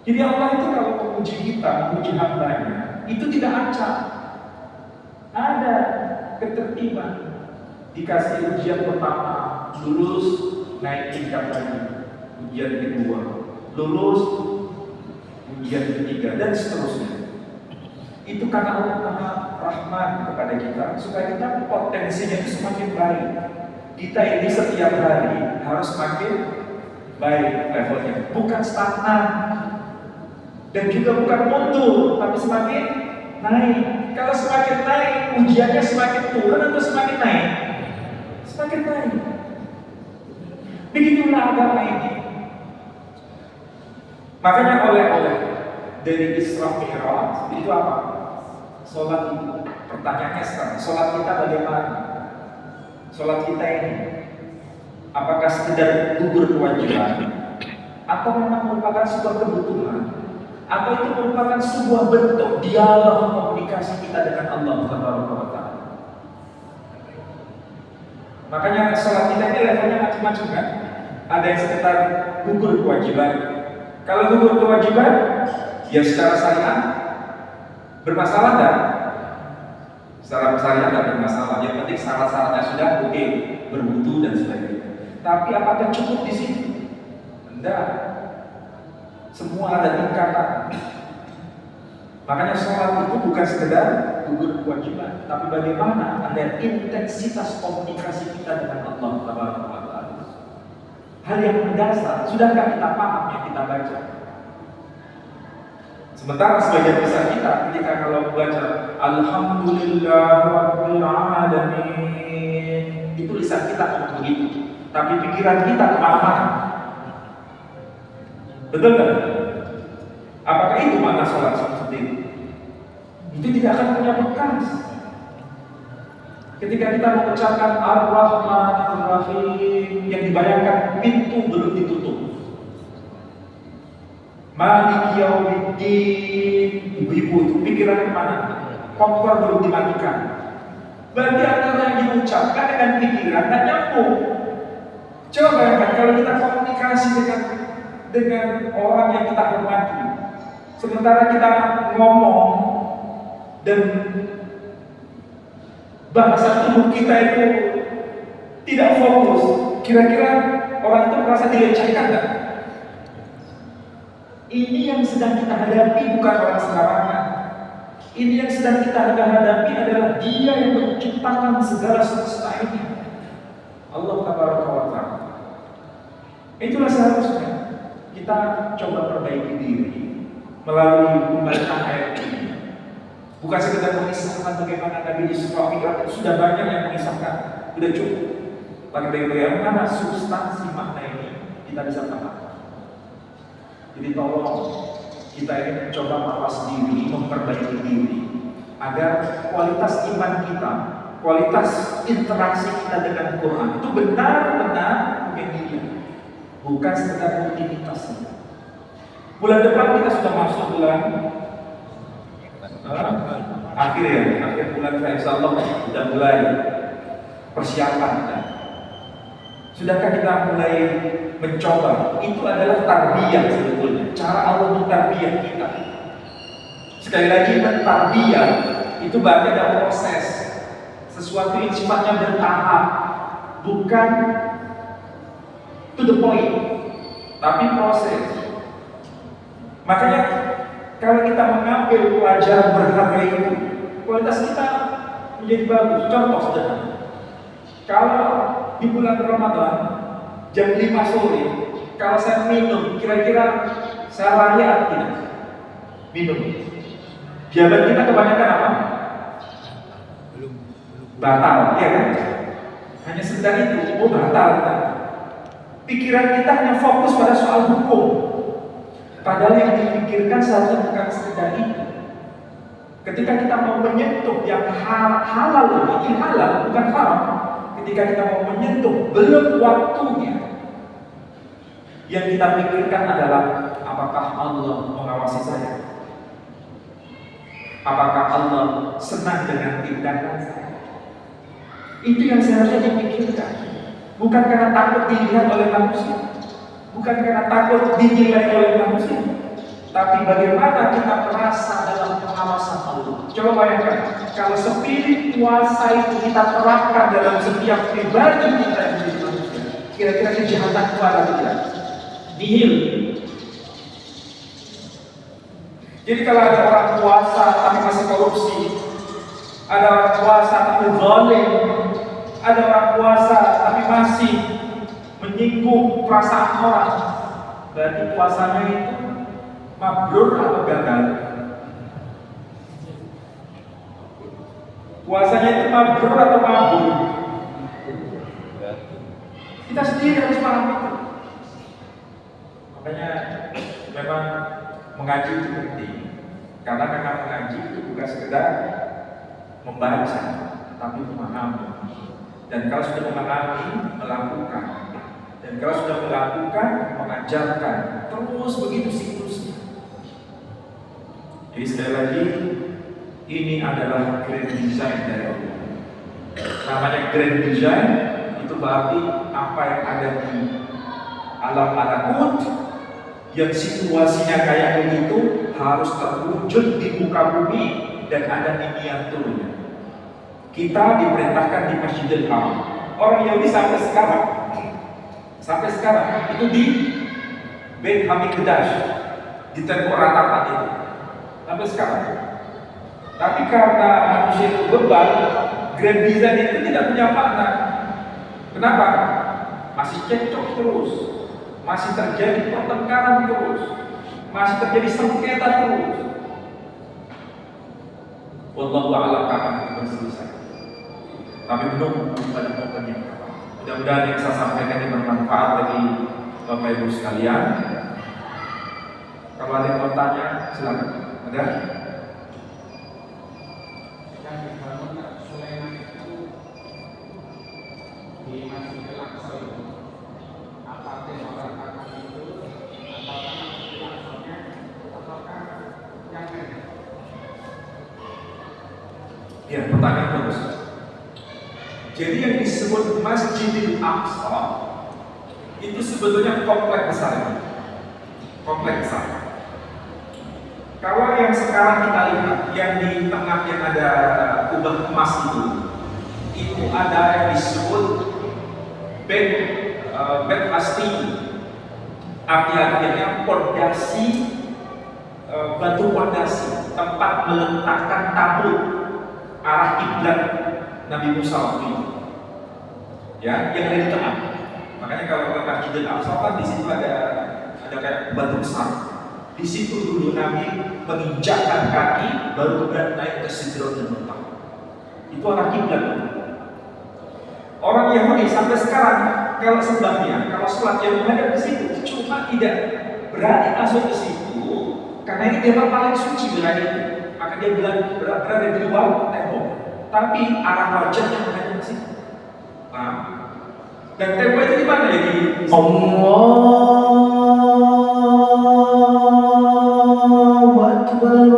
Speaker 1: Jadi Allah itu kalau menguji kita, menguji hambanya, itu tidak acak. Ada ketertiban. Dikasih ujian pertama, lulus, naik tingkat lagi. Ujian kedua, lulus, ujian ketiga, dan seterusnya. Itu karena Allah Maha Rahman kepada kita, supaya kita potensinya itu semakin baik. Kita ini setiap hari harus semakin baik levelnya, bukan stagnan, dan juga bukan mundur, tapi semakin naik. Kalau semakin naik, ujiannya semakin turun atau semakin naik? Semakin naik. Begitulah agama ini. Makanya oleh-oleh dari Isra Mi'raj itu apa? Sholat itu. Pertanyaannya sekarang, sholat kita bagaimana? Sholat kita ini apakah sekedar gugur kewajiban, atau memang merupakan sebuah kebutuhan, atau itu merupakan sebuah bentuk dialog komunikasi kita dengan Allah Subhanahu wa Ta'ala? Makanya sholat kita ini levelnya macam-macam kan? Ada yang sekedar gugur kewajiban, Kalau gugur kewajiban, ya secara syariat bermasalah enggak? Secara syariat enggak bermasalah. Yang penting syarat-syaratnya sudah oke, berwudu dan sebagainya. Tapi apakah cukup di situ? Enggak. Semua ada tingkatan. Makanya sholat itu bukan sekedar gugur kewajiban, tapi bagaimana ada intensitas komunikasi kita dengan Allah Subhanahu wa taala. Hal yang mendasar, sudahkah kita paham yang kita baca? Sementara sebagian besar kita ketika kalau membaca Alhamdulillahirabbil alamin, itu lisan kita ngomong begitu, tapi pikiran kita kemana-mana. Betul kan? Apakah itu makna sholat seperti itu? Itu tidak akan punya bekas. Ketika kita mengucapkan Ar-Rahmanir-Rahim, yang dibayangkan pintu belum ditutup. Maliki Yaumiddin, ibu-ibu itu pikiran kemana? Kompor belum dimatikan. Berarti antara yang diucapkan dengan pikiran dan nyambung. Coba bayangkan kalau kita komunikasi dengan orang yang kita hormati, sementara kita ngomong dan bahasa tubuh kita itu tidak fokus, kira-kira orang itu merasa dilecehkan nggak? Ini yang sedang kita hadapi bukan orang sembarangan. Ini yang sedang kita hadapi adalah Dia yang menciptakan segala semesta ini, Allah Tabaraka wa Ta'ala. Itulah seharusnya kita coba perbaiki diri melalui pembacaan ayat ini. Bukan sekedar mengisahkan bagaimana Nabi Isra Mi'raj, sudah banyak yang mengisahkan, sudah cukup. Bagaimana substansi makna ini kita bisa paham. Jadi tolong kita ini mencoba mawas diri, memperbaiki diri, agar kualitas iman kita, kualitas interaksi kita dengan Quran itu benar-benar menjadi, bukan sekedar rutinitas. Bulan depan kita sudah masuk bulan akhir ya, akhir bulan insya Allah sudah mulai persiapan kita. Sudahkah kita mulai mencoba? Itu adalah tarbiyah sebetulnya, cara Allah mentarbiyah kita. Sekali lagi, mentarbiyah itu berarti ada proses, sesuatu yang sifatnya bertahap, bukan to the point, tapi proses. Makanya kalau kita mengambil pelajaran berharga itu, kualitas kita menjadi bagus. Contoh sederhana, kalau di bulan Ramadan jam 5 sore, kalau saya minum, kira-kira saya lari atau tidak? Minum. Jawaban kita kebanyakan apa? Belum. Batal, ya kan? Hanya sekedar itu, oh batal. Pikiran kita hanya fokus pada soal hukum. Padahal yang dipikirkan seharusnya bukan sekedar itu. Ketika kita mau menyentuh yang halal, ini halal, bukan haram. Ketika kita mau menyentuh, belum waktunya. Yang kita pikirkan adalah, apakah Allah mengawasi saya? Apakah Allah senang dengan tindakan saya? Itu yang seharusnya dipikirkan. Bukan karena takut dilihat oleh manusia, bukan karena takut dinilai oleh manusia, tapi bagaimana kita merasa dalam pengawasan Allah. Coba bayangkan, kalau spirit puasa itu kita terapkan dalam setiap pribadi kita yang menjadi manusia, kira-kira kejahatan itu ada tidak? Nihil. Jadi kalau ada orang puasa tapi masih korupsi, ada orang puasa tapi zalim, ada orang puasa tapi masih menyinggung perasaan orang, berarti puasanya itu mabrur atau gagal? Puasanya itu mabrur atau mabur? Kita sendiri harus paham itu. Makanya memang mengaji itu penting, karena memang mengaji itu bukan sekedar membaca, tapi memahami. Dan kalau sudah memahami, melakukan. Dan kalau sudah melakukan, mengajarkan. Terus begitu siklusnya. Jadi sekali lagi, ini adalah grand design dari Allah. Namanya grand design, itu berarti apa yang ada di alam malakut yang situasinya kayak begitu harus terwujud di muka bumi dan ada miniaturnya. Kita diperintahkan di Masjidil Haram. Orang Yahudi sampai sekarang itu di Beit Hamikdash, di tembok ratapan itu sampai sekarang. Tapi karena manusia itu bebal, grand design itu tidak punya makna. Kenapa? Masih cekcok terus, masih terjadi pertengkaran terus, masih terjadi sengketa terus. Wallahu a'lam kapan itu berselesai. Tapi belum pada momen yang tepat. Mudah-mudahan yang saya sampaikan ini bermanfaat bagi Bapak Ibu sekalian. Kalau ada yang mau tanya, silakan. Ada?
Speaker 2: Yang dibangun Sulaiman itu di Masjidil Aqsa itu, apakah orang katakan itu, apakah Masjidil Aqsa-nya, ataukah yang lain?
Speaker 1: Ya, pertanyaan bagus. Jadi yang disebut Masjidil Aqsa itu sebetulnya kompleks besar. Kompleks besar. Kalau yang sekarang kita lihat, yang di tengah yang ada kubah emas itu ada yang disebut Bet Asti. Artinya pondasi, batu pondasi, tempat meletakkan tabut arah kiblat Nabi Musa waktu itu. Ya, yang ada di tengah. Makanya kalau ke Masjidil Aqsa kan di situ ada kayak batu besar. Di situ dulu Nabi menginjakkan kaki, baru kemudian naik ke Sidratul Muntaha. Itu arah kiblat. Orang Yahudi sampai sekarang kalau sembahnya, kalau sholat yang menghadap ke situ, cuma tidak berani masuk ke situ karena ini tempat paling suci wilayah itu. Maka dia bilang berada di bawah tembok. Tapi arah wajahnya menghadap ke situ. Nah, dan tembok itu di mana ya? Di Allahu Akbar,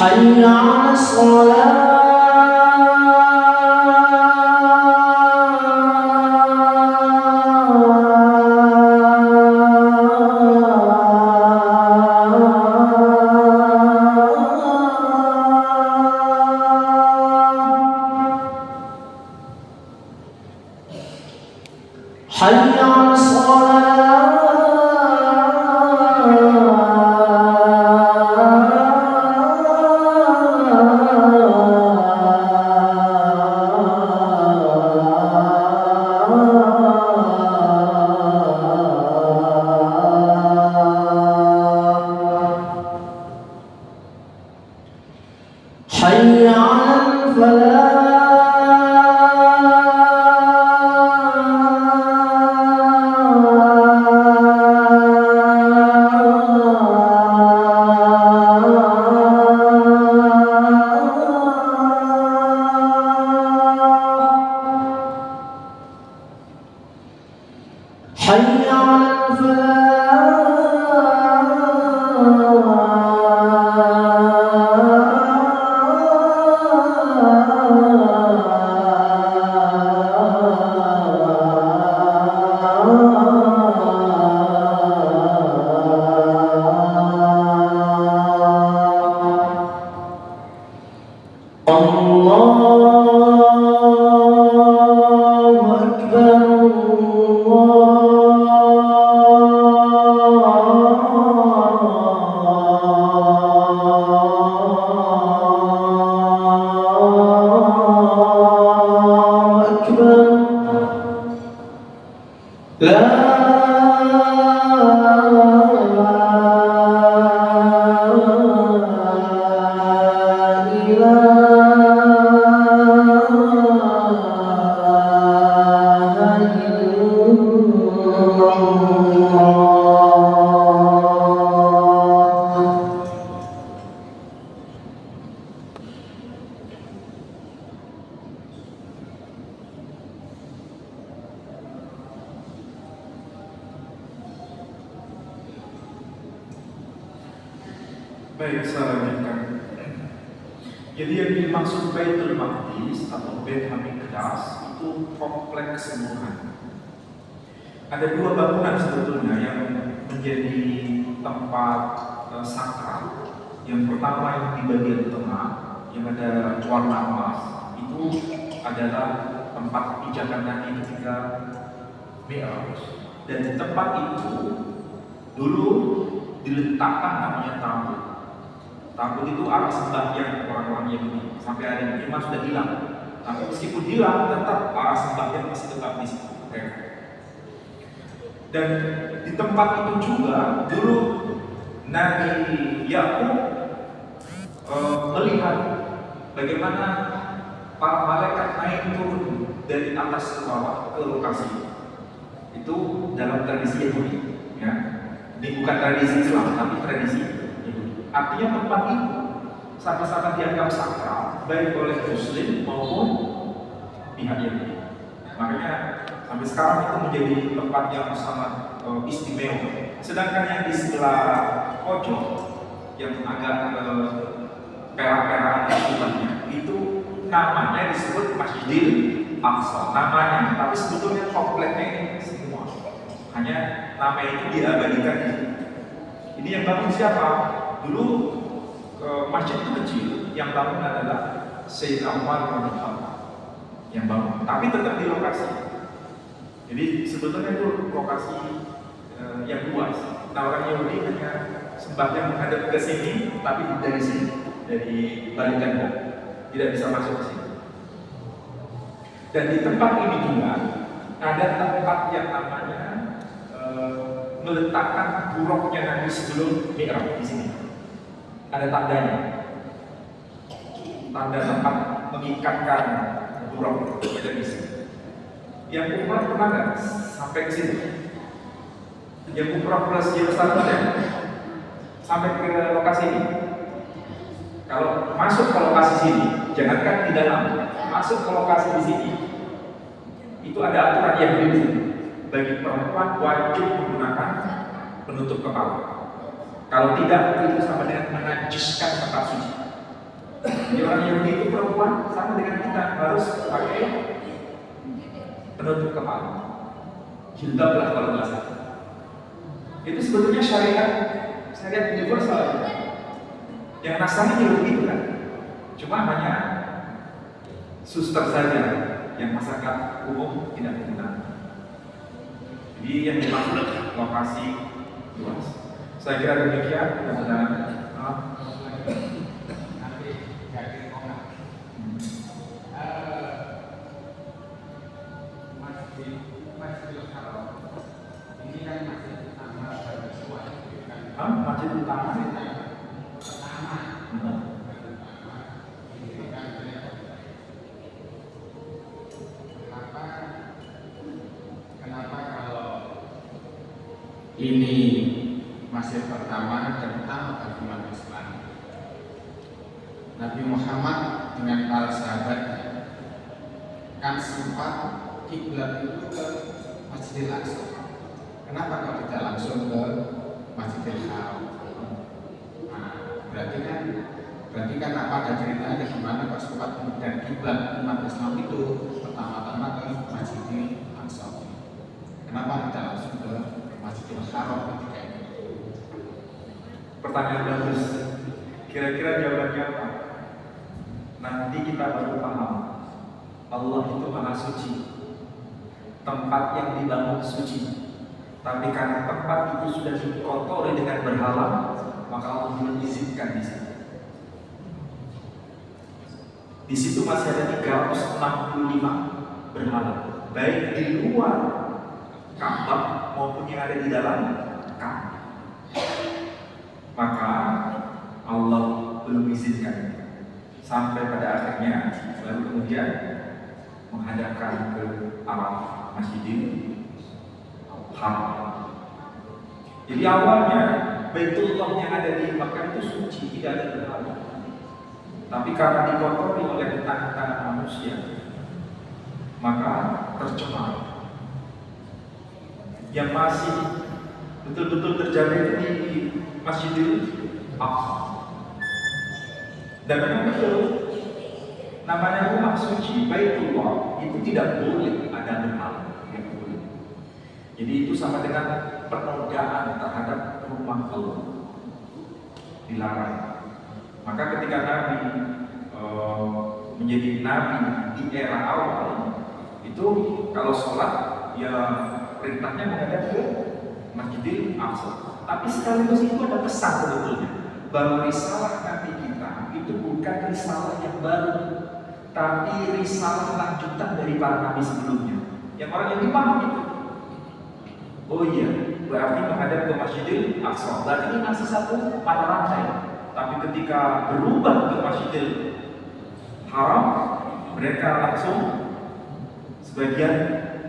Speaker 3: حي على الصلاة حي على الصلاة
Speaker 1: Baik, saya lanjutkan. Jadi yang dimaksud Baitul Maqdis atau Bait Hamikdas itu kompleks keseluruhan. Ada dua bangunan sebetulnya yang menjadi tempat sakral. Yang pertama yang di bagian tengah yang ada warna emas itu adalah tempat pijakan Nabi ketika Mi'raj. Dan di tempat itu dulu diletakkan namanya tabut. Tabut itu alat sembahyang orang-orang Yahudi. Sampai hari ini memang sudah hilang. Tapi meskipun hilang, tetap alat sembahyang masih tetap di situ. Dan di tempat itu juga dulu Nabi Yakub melihat bagaimana para malaikat naik turun dari atas ke bawah ke lokasi itu dalam tradisi Yahudi. Ya. Ini bukan tradisi Islam, tapi tradisi Yahudi. Artinya tempat itu sama-sama dianggap sakral baik oleh Muslim maupun pihak Yahudi. Makanya sampai sekarang itu menjadi tempat yang sangat istimewa. Sedangkan yang di sebelah pojok yang agak perak-perakan akibatnya itu namanya disebut Masjidil Aqsa. Namanya, tapi sebetulnya kompleknya ini semua. Hanya nama itu diabadikan di sini. Ini yang bangun siapa? Dulu masjid itu kecil, yang bangun adalah Sayyid Umar bin Khattab yang bangun, tapi tetap di lokasi. Jadi sebetulnya itu lokasi yang luas. Nah, orang Yahudi hanya sembahyang menghadap ke sini, tapi dari sini, dari balik tembok, tidak bisa masuk ke sini. Dan di tempat ini juga ada tempat yang namanya meletakkan buruknya Nabi sebelum Mi'raj di sini. Ada tandanya, tanda tempat mengikatkan buruk ada di sini. Yang umrah pernah nggak sampai ke sini? Yang umrah plus Yerusalem ya? Sampai ke lokasi ini. Kalau masuk ke lokasi sini, jangankan di dalam, masuk ke lokasi di sini, itu ada aturan yang berbeda. Bagi perempuan wajib menggunakan penutup kepala. Kalau tidak, itu sama dengan menajiskan tempat suci. Jadi orang Yahudi itu perempuan sama dengan kita harus pakai penutup kepala. Jilbab lah kalau bahasa. Itu sebetulnya syariat universal. Yang Nasrani juga begitu kan. Cuma hanya suster saja yang masyarakat umum tidak menggunakan. Jadi yang dimaksud lokasi luas. Saya kira demikian. Mudah-mudahan
Speaker 2: nanti jadi orang Masjidil Haram ini kan masjid utama bersuara kan?
Speaker 1: Masjid utama
Speaker 2: pertama didirikan oleh kenapa kalau ini masjid pertama dan utama bagi umat Islam? Nabi Muhammad dengan para sahabatnya kan sempat kiblat itu ke Masjidil Aqsa Kenapa kok tidak langsung ke Masjidil Haram? Nah, berarti kan apa ada ceritanya di mana pas sempat kemudian kiblat umat Islam itu pertama-tama ke Masjidil Aqsa. Kenapa tidak langsung ke Masjidil Haram ketika itu?
Speaker 1: Pertanyaan bagus. Kira-kira jawabannya apa? Nanti kita baru paham. Allah itu maha suci. Tempat yang dibangun suci. Tapi karena tempat itu sudah dikotori dengan berhala, maka Allah belum izinkan di situ. Di situ masih ada 365 berhala, baik di luar Ka'bah maupun yang ada di dalam Ka'bah. Maka Allah belum izinkan sampai pada akhirnya baru kemudian menghadapkan ke arah Masjidil Haram. Jadi awalnya Baitullah yang ada di Makkah itu suci, tidak ada berhala. Tapi karena dikotori oleh tangan-tangan manusia, maka tercemar. Yang masih betul-betul terjaga itu di Masjidil Aqsa. Dan memang betul, namanya rumah suci Baitullah itu tidak boleh ada berhala. Jadi itu sama dengan penodaan terhadap rumah Allah, dilarang. Maka ketika Nabi menjadi Nabi di era awal itu kalau sholat ya perintahnya menghadap ke Masjidil Aqsa. Tapi sekaligus itu ada pesan sebetulnya bahwa risalah Nabi kita itu bukan risalah yang baru, tapi risalah lanjutan dari para Nabi sebelumnya. Yang orang yang dipahami itu. Oh iya, berarti menghadap ke Masjidil Aqsa. Berarti ini masih satu mata rantai. Tapi ketika berubah ke Masjidil Haram, mereka langsung sebagian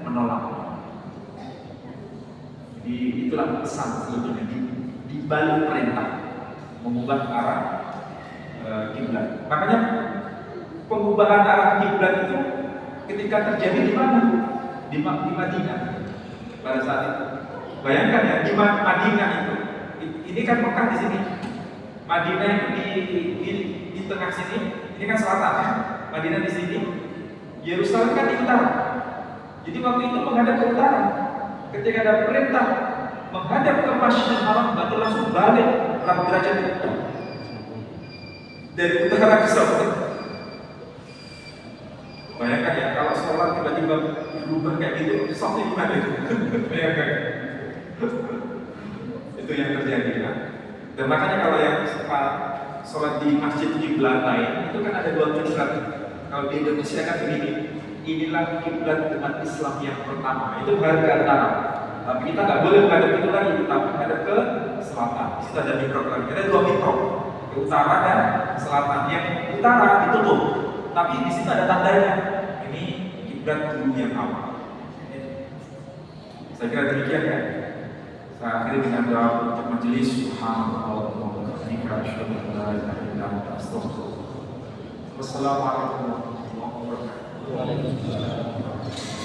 Speaker 1: menolak. Jadi itulah pesan sebetulnya di balik perintah mengubah arah kiblat. Makanya pengubahan arah kiblat itu ketika terjadi di mana? Di Madinah pada saat itu. Bayangkan ya, di Madinah itu. Ini kan Mekah di sini. Madinah itu di tengah sini. Ini kan selatan ya. Madinah di sini. Yerusalem kan di utara. Jadi waktu itu menghadap ke utara. Ketika ada perintah menghadap ke Masjidil Haram, berarti langsung balik berapa derajat itu? Dari utara ke selatan. Bayangkan ya, kalau sholat tiba-tiba berubah kayak gitu, sholatnya gimana itu? Bayangkan. Itu yang terjadi kan. Dan makanya kalau yang sholat di masjid kiblat lain itu kan ada dua kiblat. Kalau di Indonesia kan begini, inilah kiblat umat Islam yang pertama, itu menghadap ke utara. Tapi kita nggak boleh menghadap itu lagi, tapi menghadap ke selatan. Di situ ada mihrab lagi. Ada dua mihrab, ke utara dan selatan. Yang utara ditutup, tapi di situ ada tandanya. Ini kiblat dulu yang awal. Saya kira demikian ya. Saya akhiri dengan doa untuk majelis. Subhanallah wa bihamdihi, asyhadu an la ilaha illa anta, astaghfirullah. Wassalamualaikum warahmatullahi wabarakatuh.